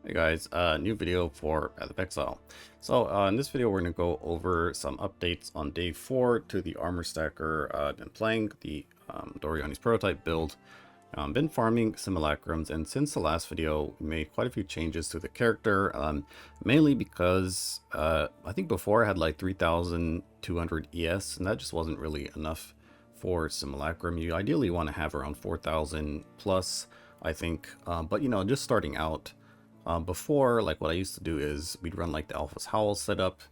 Hey guys, new video for Path of Exile. So in this video we're going to go over some updates on day 4 to the armor stacker. Been playing the Doriani's prototype build, been farming simulacrums, and since the last video we made quite a few changes to the character, mainly because I think before I had like 3,200 ES and that just wasn't really enough for simulacrum. You ideally want to have around 4,000 plus, I think, but you know, just starting out. Before, like what I used to do is we'd run like the Alpha's Howl setup,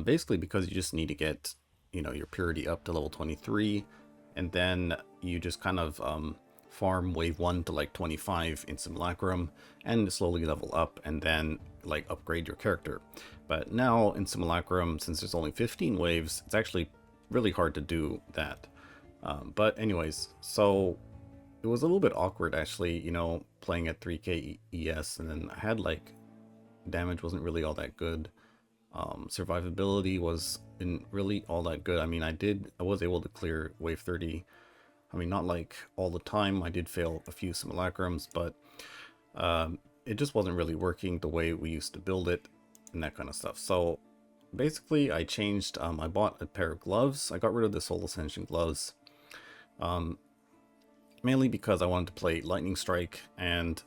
basically because you just need to get, you know, your purity up to level 23, and then you just kind of farm wave 1 to like 25 in Simulacrum, and slowly level up, and then like upgrade your character. But now in Simulacrum, since there's only 15 waves, it's actually really hard to do that. But anyways, so it was a little bit awkward actually, you know, playing at 3k ES, and then I had like damage wasn't really all that good. Survivability wasn't really all that good. I mean, I was able to clear wave 30. I mean, not like all the time. I did fail a few simulacrums, but it just wasn't really working the way we used to build it and that kind of stuff. So basically I changed, I bought a pair of gloves. I got rid of the Soul Ascension gloves. Mainly because I wanted to play Lightning Strike, and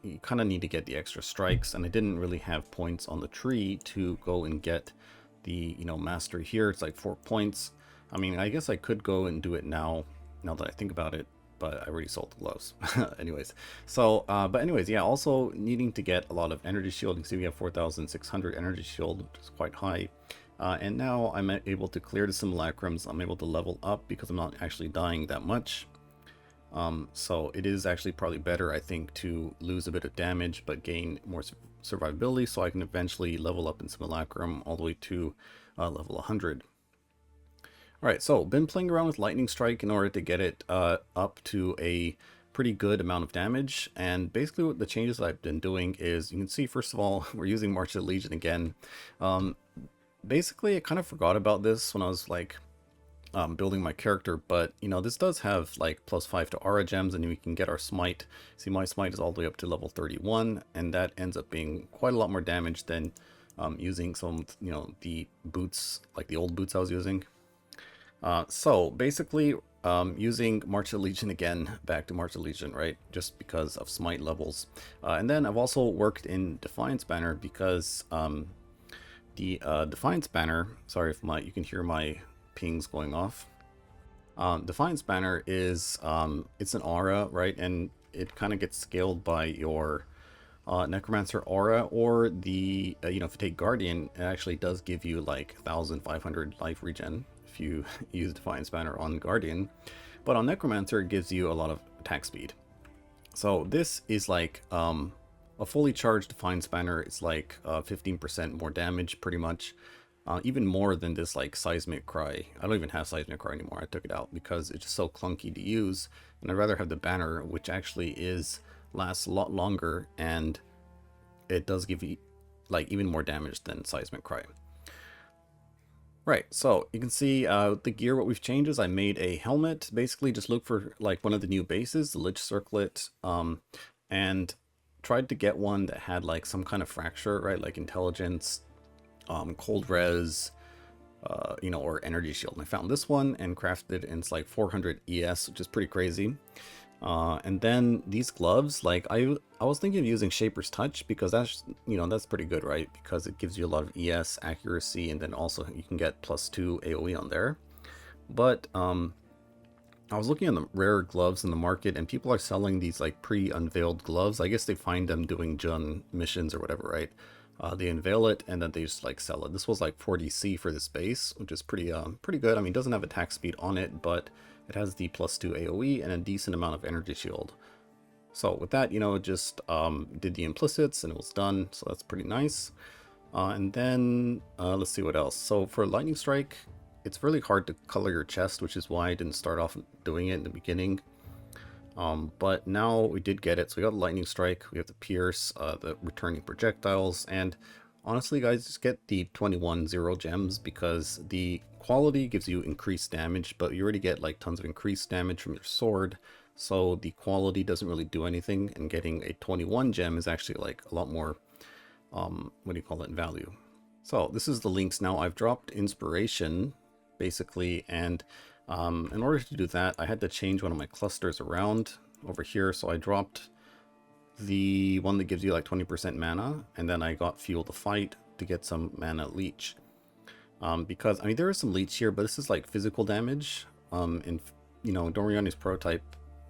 you kind of need to get the extra strikes, and I didn't really have points on the tree to go and get the, you know, mastery here. It's like 4 points. I mean, I guess I could go and do it now that I think about it, but I already sold the gloves. Anyways, so but anyways, yeah, also needing to get a lot of energy shield. You can see we have 4,600 energy shield, which is quite high. And now I'm able to clear the simulacrums. I'm able to level up because I'm not actually dying that much. So it is actually probably better, I think, to lose a bit of damage but gain more survivability, so I can eventually level up in Simulacrum all the way to level 100. Alright, so been playing around with Lightning Strike in order to get it up to a pretty good amount of damage, and basically what the changes that I've been doing is, you can see first of all, we're using March of the Legion again. Basically I kind of forgot about this when I was like building my character, but you know, this does have like +5 to aura gems, and we can get our smite. See, my smite is all the way up to level 31, and that ends up being quite a lot more damage than using some, you know, the boots, like the old boots I was using. So basically using March of the Legion again, back to March of the Legion, right, just because of smite levels. And then I've also worked in Defiance Banner because the Defiance Banner, sorry if you can hear my pings going off. Defiance Banner is it's an aura, right, and it kind of gets scaled by your Necromancer aura, or the you know, if you take Guardian, it actually does give you like 1,500 life regen if you use Defiance Banner on Guardian, but on Necromancer it gives you a lot of attack speed. So this is like a fully charged Defiance Banner. It's like 15% more damage pretty much. Even more than this like Seismic Cry. I don't even have Seismic Cry anymore. I took it out because it's just so clunky to use, and I'd rather have the banner, which actually lasts a lot longer, and it does give you like even more damage than Seismic Cry. Right, so you can see the gear, what we've changed is I made a helmet. Basically just look for like one of the new bases, the Lich Circlet, and tried to get one that had like some kind of fracture, right, like intelligence, cold res, you know, or energy shield. And I found this one and crafted it, and it's like 400 ES, which is pretty crazy. And then these gloves, like I was thinking of using Shaper's Touch because that's, you know, that's pretty good, right? Because it gives you a lot of ES accuracy, and then also you can get +2 AoE on there. But I was looking at the rare gloves in the market, and people are selling these like pre-unveiled gloves. I guess they find them doing Jun missions or whatever, right? They unveil it and then they just like sell it. This was like 40C for this base, which is pretty good. I mean, it doesn't have attack speed on it, but it has the +2 AoE and a decent amount of energy shield. So with that, you know, just did the implicits and it was done. So that's pretty nice. And then let's see what else. So for Lightning Strike, it's really hard to color your chest, which is why I didn't start off doing it in the beginning. But now we did get it. So we got the Lightning Strike, we have the Pierce, the returning projectiles, and honestly guys, just get the 21 0 gems because the quality gives you increased damage, but you already get like tons of increased damage from your sword. so the quality doesn't really do anything, and getting a 21 gem is actually like a lot more, what do you call it, value. So this is the links now. I've dropped inspiration basically, and in order to do that, I had to change one of my clusters around over here. So I dropped the one that gives you like 20% mana, and then I got Fuel to Fight to get some mana leech. Because, I mean, there is some leech here, but this is like physical damage. And, you know, Doriani's prototype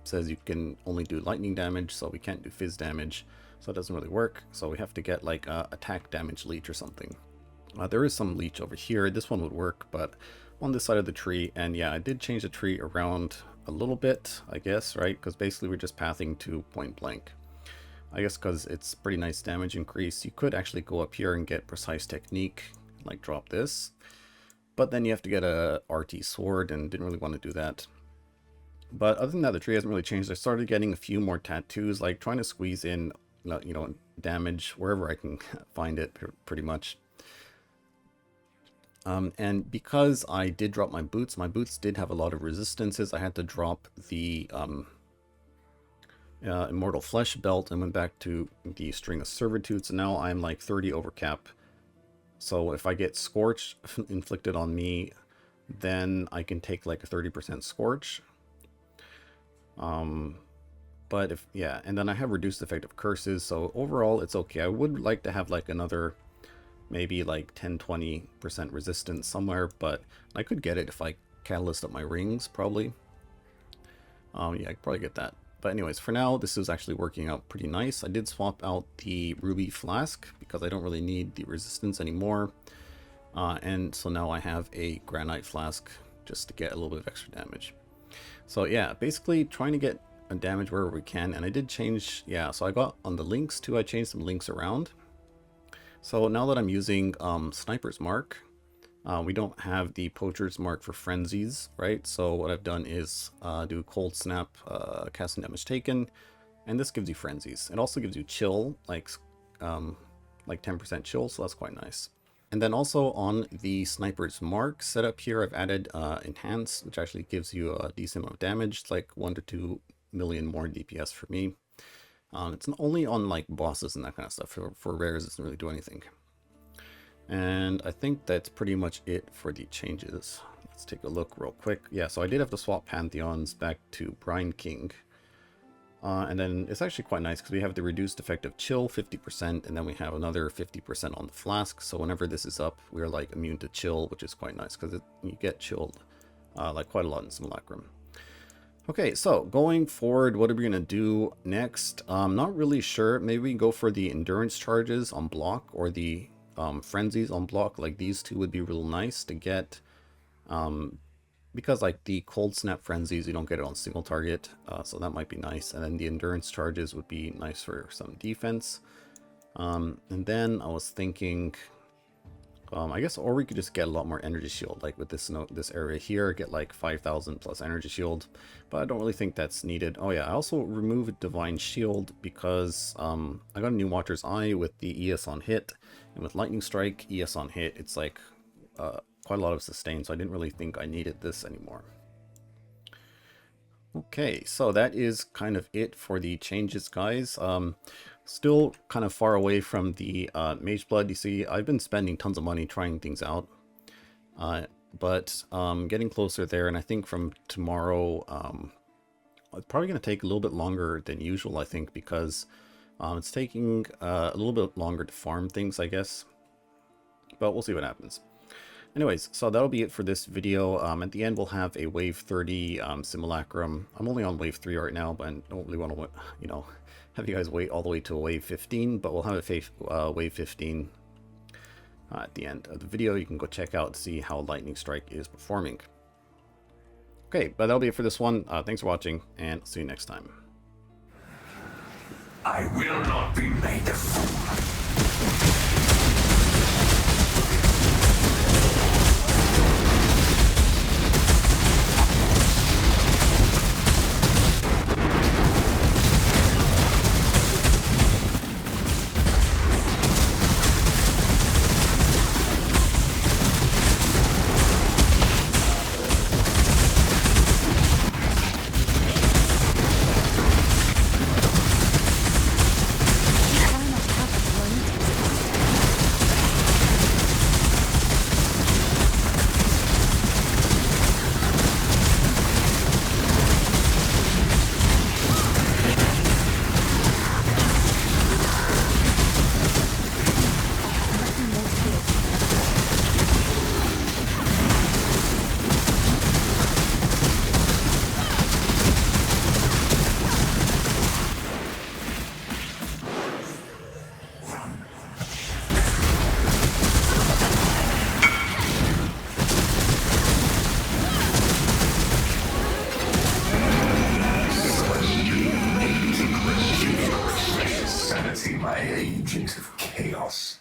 says you can only do lightning damage, so we can't do fizz damage. So it doesn't really work. So we have to get like attack damage leech or something. There is some leech over here. This one would work, but on this side of the tree. And yeah, I did change the tree around a little bit, I guess, right? Because basically we're just pathing to point blank. I guess because it's pretty nice damage increase. You could actually go up here and get precise technique, like drop this. But then you have to get a RT sword, and didn't really want to do that. But other than that, the tree hasn't really changed. I started getting a few more tattoos, like trying to squeeze in, you know, damage wherever I can find it, pretty much. And because I did drop my boots did have a lot of resistances. I had to drop the Immortal Flesh belt and went back to the String of Servitude. So now I'm like 30 over cap. So if I get Scorch inflicted on me, then I can take like a 30% Scorch. But if, yeah, and then I have reduced effective curses. So overall, it's okay. I would like to have like another maybe like 10-20% resistance somewhere, but I could get it if I catalyst up my rings, probably. Yeah, I could probably get that. But anyways, for now, this is actually working out pretty nice. I did swap out the ruby flask because I don't really need the resistance anymore. And so now I have a granite flask just to get a little bit of extra damage. So yeah, basically trying to get a damage wherever we can. And I did change, yeah, so I got on the links too, I changed some links around. So now that I'm using Sniper's Mark, we don't have the Poacher's Mark for Frenzies, right? So what I've done is do Cold Snap, casting damage taken, and this gives you Frenzies. It also gives you Chill, like 10% Chill, so that's quite nice. And then also on the Sniper's Mark setup here, I've added Enhance, which actually gives you a decent amount of damage. It's like 1 to 2 million more DPS for me. It's only on like bosses and that kind of stuff. For rares, it doesn't really do anything. And I think that's pretty much it for the changes. Let's take a look real quick. Yeah, so I did have to swap Pantheons back to Brine King. And then it's actually quite nice because we have the reduced effective chill 50%, and then we have another 50% on the flask. So whenever this is up, we're like immune to chill, which is quite nice because you get chilled like quite a lot in Simulacrum. Okay, so going forward, what are we going to do next? I'm not really sure. Maybe we can go for the endurance charges on block or the frenzies on block. Like these two would be real nice to get, because like the cold snap frenzies, you don't get it on single target, so that might be nice. And then the endurance charges would be nice for some defense. And then I was thinking, I guess, or we could just get a lot more energy shield, like with this area here, get like 5,000 plus energy shield, but I don't really think that's needed. Oh yeah, I also removed Divine Shield because I got a new Watcher's Eye with the ES on hit, and with Lightning Strike, ES on hit, it's like quite a lot of sustain, so I didn't really think I needed this anymore. Okay, so that is kind of it for the changes, guys. Still kind of far away from the Mage Blood. You see, I've been spending tons of money trying things out, but getting closer there, and I think from tomorrow, it's probably going to take a little bit longer than usual, I think, because it's taking a little bit longer to farm things, I guess, but we'll see what happens. Anyways, so that'll be it for this video. At the end, we'll have a Wave 30 Simulacrum. I'm only on Wave 3 right now, but I don't really want to, you know, have you guys wait all the way to a Wave 15, but we'll have a Wave 15 at the end of the video. You can go check out to see how Lightning Strike is performing. Okay, but that'll be it for this one. Thanks for watching, and I'll see you next time. I will not be made a fool. see my agent of chaos.